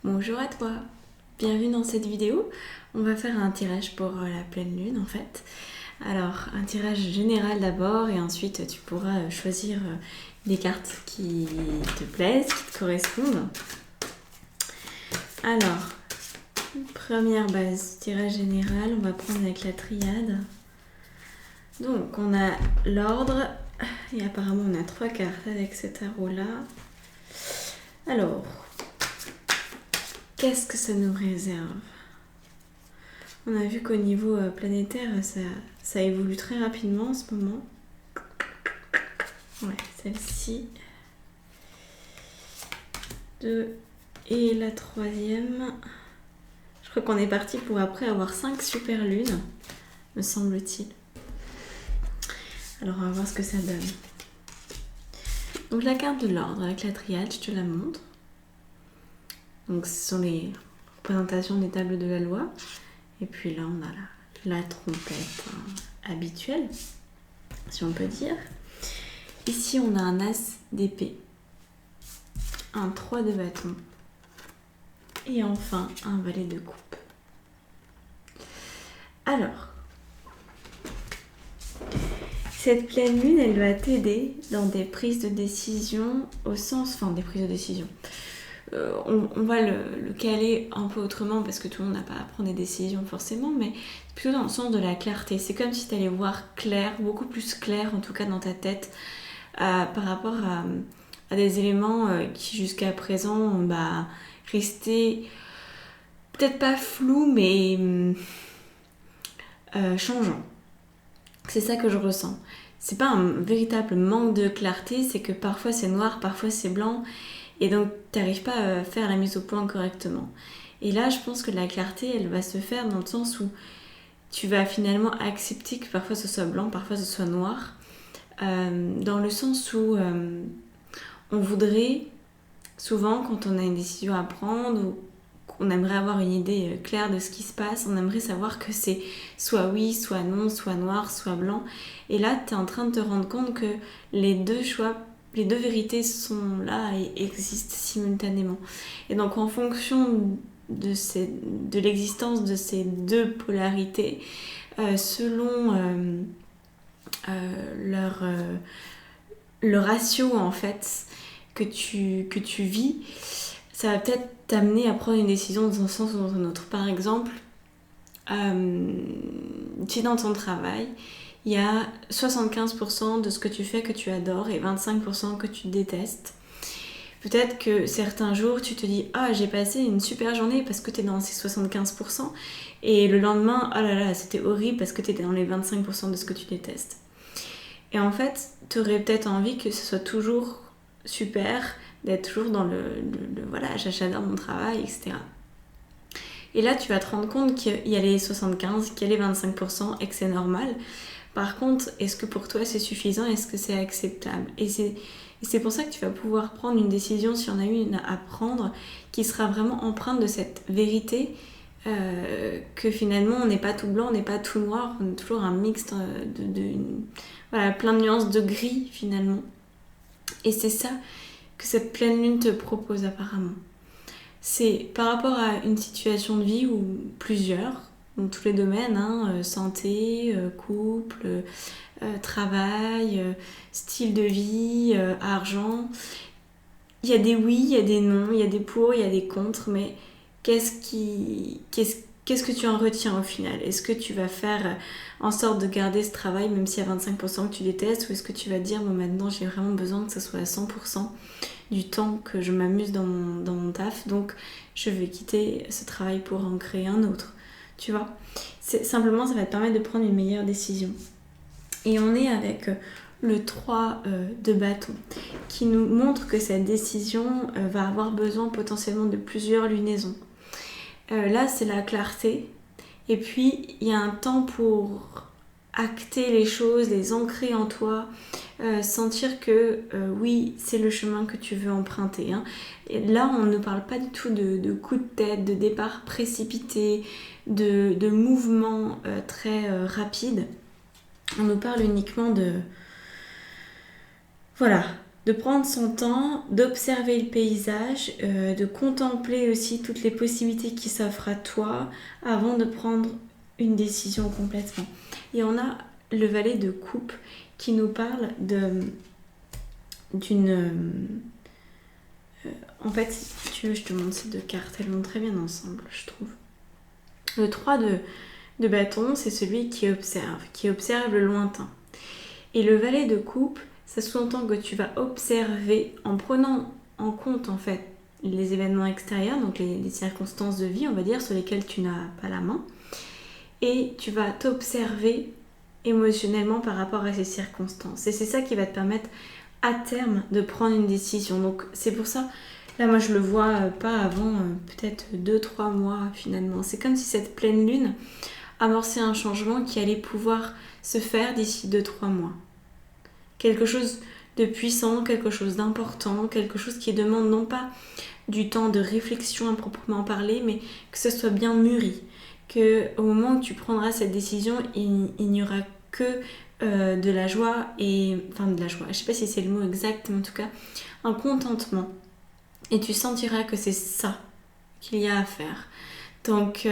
Bonjour à toi, bienvenue dans cette vidéo. On va faire un tirage pour la pleine lune en fait. Alors un tirage général d'abord et ensuite tu pourras choisir des cartes qui te plaisent, qui te correspondent. Alors, première base, tirage général, on va prendre avec la triade. Donc on a l'ordre et apparemment on a 3 cartes avec ce tarot là. Alors, qu'est-ce que ça nous réserve ? On a vu qu'au niveau planétaire, ça évolue très rapidement en ce moment. Ouais, celle-ci. 2 et la troisième. Je crois qu'on est parti pour après avoir 5 super lunes, me semble-t-il. Alors on va voir ce que ça donne. Donc la carte de l'ordre avec la triade, je te la montre. Donc ce sont les représentations des tables de la loi. Et puis là on a la trompette habituelle, si on peut dire. Ici on a un as d'épée, un 3 de bâton et enfin un valet de coupe. Alors, cette pleine lune, elle va t'aider dans des prises de décision au sens... Enfin, des prises de décision. On va le caler un peu autrement parce que tout le monde n'a pas à prendre des décisions forcément, mais plutôt dans le sens de la clarté. C'est comme si tu allais voir clair, beaucoup plus clair en tout cas dans ta tête par rapport à des éléments qui jusqu'à présent restaient peut-être pas flous mais changeants. C'est ça que je ressens. C'est pas un véritable manque de clarté, c'est que parfois c'est noir, parfois c'est blanc, et donc t'arrives pas à faire la mise au point correctement. Et là, je pense que la clarté, elle va se faire dans le sens où tu vas finalement accepter que parfois ce soit blanc, parfois ce soit noir, dans le sens où on voudrait, souvent quand on a une décision à prendre, ou qu'on aimerait avoir une idée claire de ce qui se passe, on aimerait savoir que c'est soit oui, soit non, soit noir, soit blanc. Et là, tu es en train de te rendre compte que les deux choix, les deux vérités sont là et existent simultanément. Et donc en fonction de l'existence de ces deux polarités, selon le ratio en fait que tu vis, ça va peut-être t'amener à prendre une décision dans un sens ou dans un autre. Par exemple, tu es dans ton travail, il y a 75% de ce que tu fais que tu adores et 25% que tu détestes. Peut-être que certains jours, tu te dis « Ah, j'ai passé une super journée parce que tu es dans ces 75%. » Et le lendemain, « Ah là là, c'était horrible parce que tu étais dans les 25% de ce que tu détestes. » Et en fait, tu aurais peut-être envie que ce soit toujours super, d'être toujours dans voilà, j'adore mon travail, etc. Et là, tu vas te rendre compte qu'il y a les 75, qu'il y a les 25% et que c'est normal. Par contre, est-ce que pour toi c'est suffisant ? Est-ce que c'est acceptable ? Et c'est pour ça que tu vas pouvoir prendre une décision, si on a une à prendre, qui sera vraiment empreinte de cette vérité, que finalement on n'est pas tout blanc, on n'est pas tout noir, on est toujours un mix voilà, plein de nuances de gris finalement. Et c'est ça que cette pleine lune te propose apparemment. C'est par rapport à une situation de vie ou plusieurs, dans tous les domaines, santé, couple, travail, style de vie, argent. Il y a des oui, il y a des non, il y a des pour, il y a des contre, mais qu'est-ce que tu en retiens au final ? Est-ce que tu vas faire en sorte de garder ce travail même s'il y a 25% que tu détestes, ou est-ce que tu vas dire bon maintenant j'ai vraiment besoin que ça soit à 100% du temps que je m'amuse dans mon taf, donc je vais quitter ce travail pour en créer un autre, tu vois. Simplement ça va te permettre de prendre une meilleure décision. Et on est avec le 3 de bâton qui nous montre que cette décision va avoir besoin potentiellement de plusieurs lunaisons. Là c'est la clarté, et puis il y a un temps pour acter les choses, les ancrer en toi, sentir que oui, c'est le chemin que tu veux emprunter. Et là, on ne parle pas du tout de coup de tête, de départ précipité, de mouvement très rapide. On nous parle uniquement de... Voilà, de prendre son temps, d'observer le paysage, de contempler aussi toutes les possibilités qui s'offrent à toi avant de prendre une décision complètement. Et on a le valet de coupe qui nous parle d'une... en fait, si tu veux, je te montre ces deux cartes, elles vont très bien ensemble, je trouve. Le 3 de bâton, c'est celui qui observe le lointain. Et le valet de coupe, ça sous-entend que tu vas observer en prenant en compte en fait les événements extérieurs, donc les circonstances de vie, on va dire, sur lesquelles tu n'as pas la main. Et tu vas t'observer émotionnellement par rapport à ces circonstances. Et c'est ça qui va te permettre à terme de prendre une décision. Donc c'est pour ça, là moi je le vois pas avant peut-être 2-3 mois finalement. C'est comme si cette pleine lune amorçait un changement qui allait pouvoir se faire d'ici 2-3 mois. Quelque chose de puissant, quelque chose d'important, quelque chose qui demande non pas du temps de réflexion à proprement parler, mais que ce soit bien mûri. Qu'au moment où tu prendras cette décision, il n'y aura que de la joie enfin de la joie, je sais pas si c'est le mot exact, mais en tout cas un contentement. Et tu sentiras que c'est ça qu'il y a à faire. Donc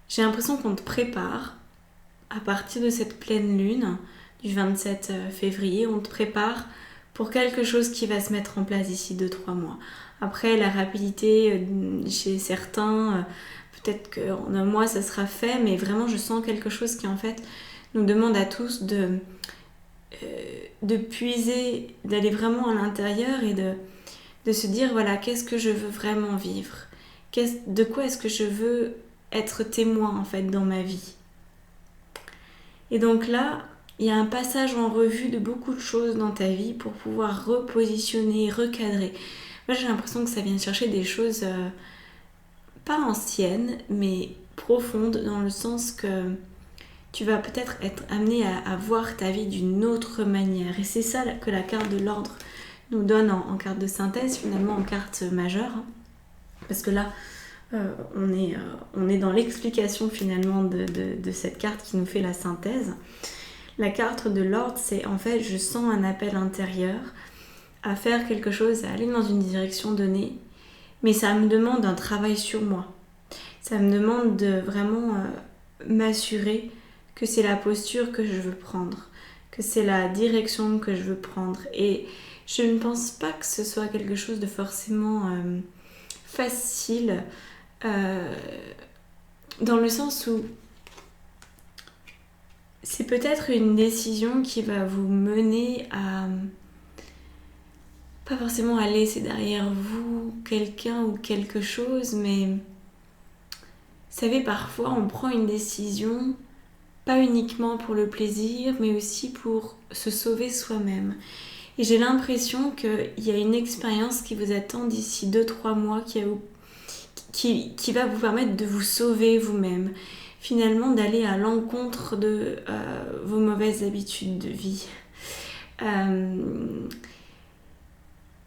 j'ai l'impression qu'on te prépare à partir de cette pleine lune du 27 février, on te prépare pour quelque chose qui va se mettre en place d'ici 2-3 mois. Après, la rapidité chez certains, peut-être qu'en un mois ça sera fait, mais vraiment je sens quelque chose qui en fait nous demande à tous de puiser, d'aller vraiment à l'intérieur et de se dire voilà, qu'est-ce que je veux vraiment vivre, de quoi est-ce que je veux être témoin en fait dans ma vie. Et donc là, il y a un passage en revue de beaucoup de choses dans ta vie pour pouvoir repositionner, recadrer. Moi j'ai l'impression que ça vient chercher des choses pas anciennes mais profondes, dans le sens que tu vas peut-être être amené à voir ta vie d'une autre manière. Et c'est ça que la carte de l'ordre nous donne en carte de synthèse, finalement en carte majeure. Parce que là, on est dans l'explication finalement de cette carte qui nous fait la synthèse. La carte de l'ordre, c'est en fait, je sens un appel intérieur à faire quelque chose, à aller dans une direction donnée, mais ça me demande un travail sur moi. Ça me demande de vraiment m'assurer que c'est la posture que je veux prendre, que c'est la direction que je veux prendre. Et je ne pense pas que ce soit quelque chose de forcément facile, dans le sens où c'est peut-être une décision qui va vous mener à pas forcément à laisser derrière vous quelqu'un ou quelque chose, mais vous savez, parfois on prend une décision pas uniquement pour le plaisir, mais aussi pour se sauver soi-même. Et j'ai l'impression qu'il y a une expérience qui vous attend d'ici 2-3 mois qui va vous permettre de vous sauver vous-même. Finalement, d'aller à l'encontre de vos mauvaises habitudes de vie.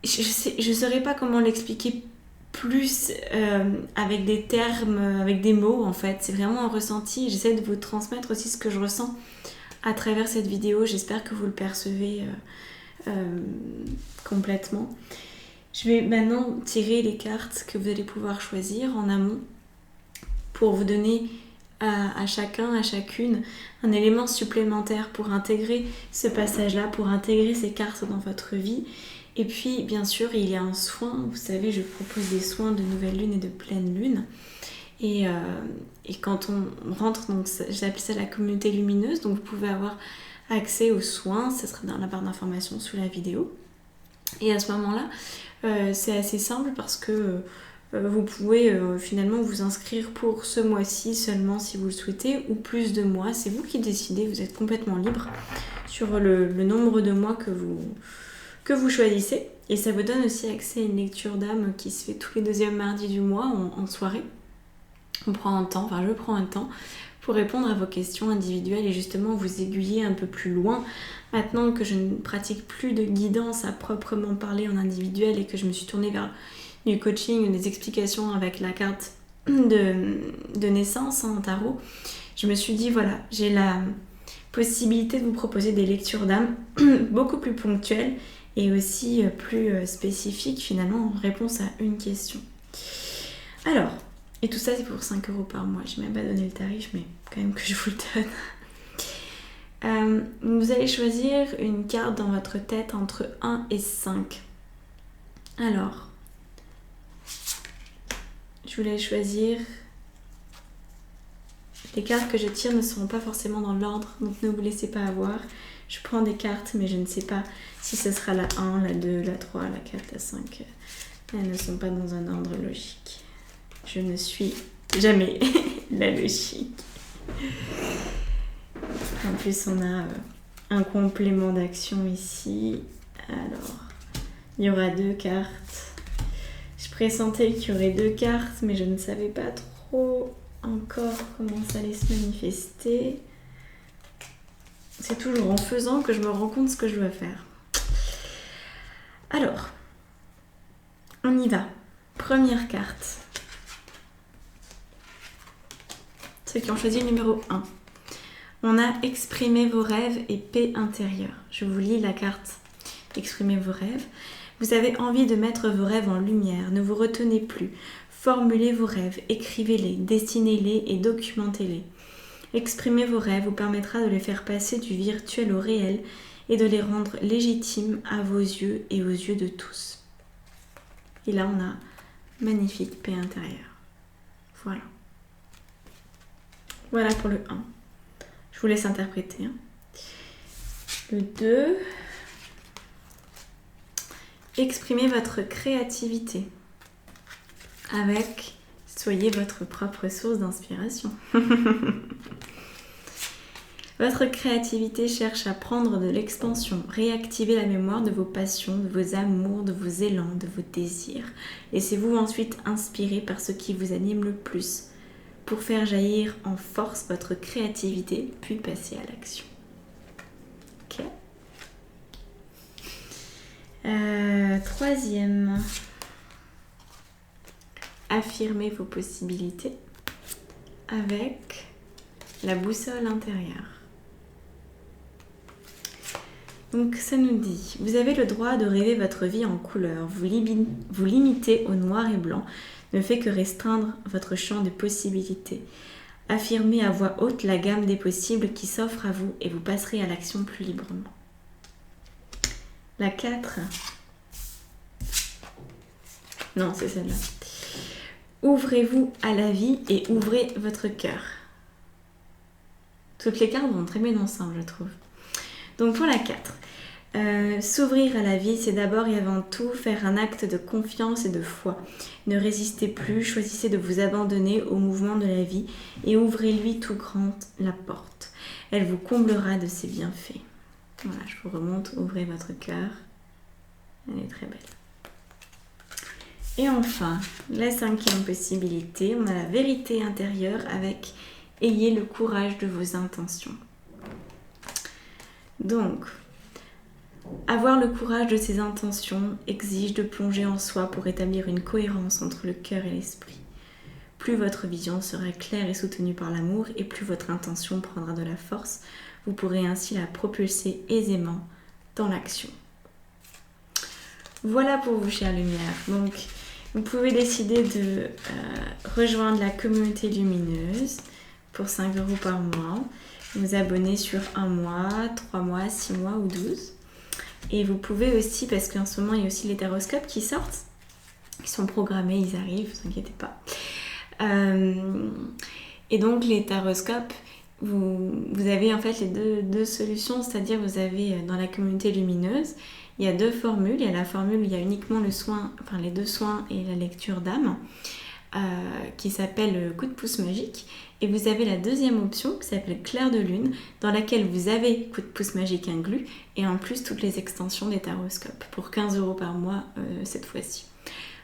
Je ne saurais pas comment l'expliquer plus avec des termes, avec des mots en fait. C'est vraiment un ressenti. J'essaie de vous transmettre aussi ce que je ressens à travers cette vidéo. J'espère que vous le percevez complètement. Je vais maintenant tirer les cartes que vous allez pouvoir choisir en amont pour vous donner à chacun, à chacune, un élément supplémentaire pour intégrer ce passage-là, pour intégrer ces cartes dans votre vie. Et puis, bien sûr, il y a un soin. Vous savez, je propose des soins de nouvelle lune et de pleine lune. Et quand on rentre, donc j'appelle ça la communauté lumineuse. Donc, vous pouvez avoir accès aux soins. Ça sera dans la barre d'information sous la vidéo. Et à ce moment-là, c'est assez simple parce que vous pouvez finalement vous inscrire pour ce mois-ci seulement si vous le souhaitez, ou plus de mois. C'est vous qui décidez, vous êtes complètement libre sur le nombre de mois que vous choisissez. Et ça vous donne aussi accès à une lecture d'âme qui se fait tous les deuxièmes mardis du mois en soirée. Je prends un temps pour répondre à vos questions individuelles et justement vous aiguiller un peu plus loin. Maintenant que je ne pratique plus de guidance à proprement parler en individuel et que je me suis tournée vers du coaching, des explications avec la carte de naissance en tarot, je me suis dit voilà, j'ai la possibilité de vous proposer des lectures d'âme beaucoup plus ponctuelles et aussi plus spécifique finalement en réponse à une question. Alors, et tout ça c'est pour 5 € par mois. J'ai même pas donné le tarif, mais quand même que je vous le donne. Vous allez choisir une carte dans votre tête entre 1 et 5. Alors, je voulais choisir... Les cartes que je tire ne seront pas forcément dans l'ordre, donc ne vous laissez pas avoir. Je prends des cartes, mais je ne sais pas si ce sera la 1, la 2, la 3, la 4, la 5. Elles ne sont pas dans un ordre logique. Je ne suis jamais la logique. En plus, on a un complément d'action ici. Alors, il y aura 2 cartes. Je pressentais qu'il y aurait 2 cartes, mais je ne savais pas trop encore comment ça allait se manifester. C'est toujours en faisant que je me rends compte ce que je dois faire. Alors, on y va. Première carte. Ceux qui ont choisi le numéro 1. On a exprimé vos rêves et paix intérieure. Je vous lis la carte. Exprimez vos rêves. Vous avez envie de mettre vos rêves en lumière. Ne vous retenez plus. Formulez vos rêves, écrivez-les, dessinez-les et documentez-les. Exprimer vos rêves vous permettra de les faire passer du virtuel au réel et de les rendre légitimes à vos yeux et aux yeux de tous. Et là, on a magnifique paix intérieure. Voilà. Voilà pour le 1. Je vous laisse interpréter. Le 2. Exprimez votre créativité. Avec soyez votre propre source d'inspiration. Votre créativité cherche à prendre de l'expansion, réactiver la mémoire de vos passions, de vos amours, de vos élans, de vos désirs. Laissez-vous ensuite inspirer par ce qui vous anime le plus pour faire jaillir en force votre créativité, puis passer à l'action. Ok. Troisième. Affirmez vos possibilités avec la boussole intérieure. Donc ça nous dit, vous avez le droit de rêver votre vie en couleur, vous limitez au noir et blanc ne fait que restreindre votre champ de possibilités. Affirmez à voix haute la gamme des possibles qui s'offrent à vous et vous passerez à l'action plus librement. La 4. Non, c'est celle-là. Ouvrez-vous à la vie et ouvrez votre cœur. Toutes les cartes vont très bien ensemble, je trouve. Donc pour la 4, s'ouvrir à la vie, c'est d'abord et avant tout faire un acte de confiance et de foi. Ne résistez plus, choisissez de vous abandonner au mouvement de la vie et ouvrez-lui tout grand la porte. Elle vous comblera de ses bienfaits. Voilà, je vous remonte, ouvrez votre cœur. Elle est très belle. Et enfin, la 5e possibilité, on a la vérité intérieure avec « Ayez le courage de vos intentions ». Donc, avoir le courage de ses intentions exige de plonger en soi pour établir une cohérence entre le cœur et l'esprit. Plus votre vision sera claire et soutenue par l'amour et plus votre intention prendra de la force, vous pourrez ainsi la propulser aisément dans l'action. Voilà pour vous, chère lumière. Donc, vous pouvez décider de rejoindre la communauté lumineuse pour 5 € par mois. Vous abonner sur 1 mois, 3 mois, 6 mois ou 12. Et vous pouvez aussi, parce qu'en ce moment il y a aussi les taroscopes qui sortent, qui sont programmés, ils arrivent, ne vous inquiétez pas. Et donc les taroscopes, vous avez en fait les deux solutions, c'est-à-dire vous avez dans la communauté lumineuse, il y a 2 formules. Il y a la formule où il y a uniquement le soin, enfin les 2 soins et la lecture d'âme, qui s'appelle coup de pouce magique. Et vous avez la 2e option qui s'appelle clair de lune, dans laquelle vous avez coup de pouce magique inclus et en plus toutes les extensions des taroscopes pour 15 € par mois cette fois-ci.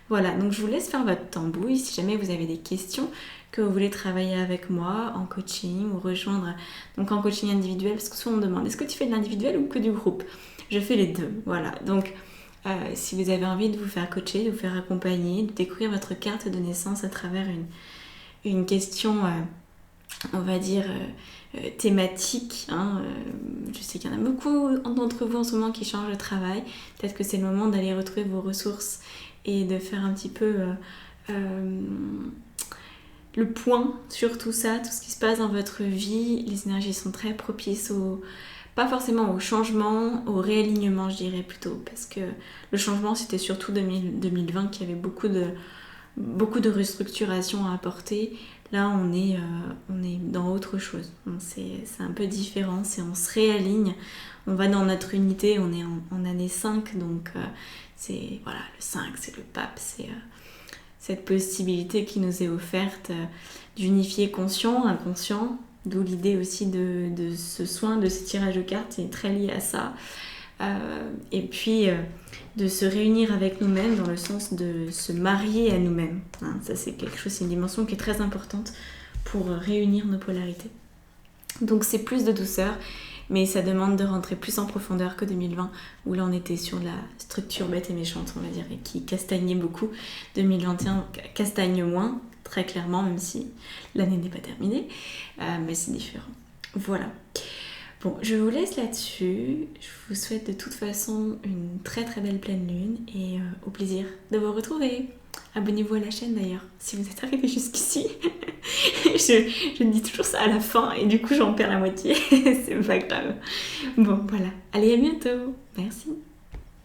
Voilà, donc je vous laisse faire votre tambouille si jamais vous avez des questions, que vous voulez travailler avec moi en coaching ou rejoindre donc en coaching individuel, parce que souvent on me demande est-ce que tu fais de l'individuel ou que du groupe? Je fais les deux, voilà. Donc si vous avez envie de vous faire coacher, de vous faire accompagner, de découvrir votre carte de naissance à travers une question on va dire, thématiques. Je sais qu'il y en a beaucoup d'entre vous en ce moment qui changent de travail. Peut-être que c'est le moment d'aller retrouver vos ressources et de faire un petit peu le point sur tout ça, tout ce qui se passe dans votre vie. Les énergies sont très propices pas forcément au changement, au réalignement, je dirais plutôt, parce que le changement, c'était surtout 2020 qui avait beaucoup de restructuration à apporter. Là, on est dans autre chose. C'est un peu différent, on se réaligne, on va dans notre unité, on est en année 5, donc c'est le 5, c'est le pape, c'est cette possibilité qui nous est offerte d'unifier conscient, inconscient, d'où l'idée aussi de ce soin, de ce tirage de cartes, c'est très lié à ça. Et puis de se réunir avec nous-mêmes dans le sens de se marier à nous-mêmes. Ça c'est quelque chose, c'est une dimension qui est très importante pour réunir nos polarités. Donc c'est plus de douceur, mais ça demande de rentrer plus en profondeur que 2020, où là on était sur la structure bête et méchante, on va dire, et qui castagnait beaucoup. 2021 castagne moins, très clairement, même si l'année n'est pas terminée, mais c'est différent. Voilà. Bon, je vous laisse là-dessus. Je vous souhaite de toute façon une très très belle pleine lune et au plaisir de vous retrouver. Abonnez-vous à la chaîne d'ailleurs, si vous êtes arrivé jusqu'ici. je dis toujours ça à la fin et du coup j'en perds la moitié. C'est pas grave. Bon, voilà. Allez, à bientôt. Merci.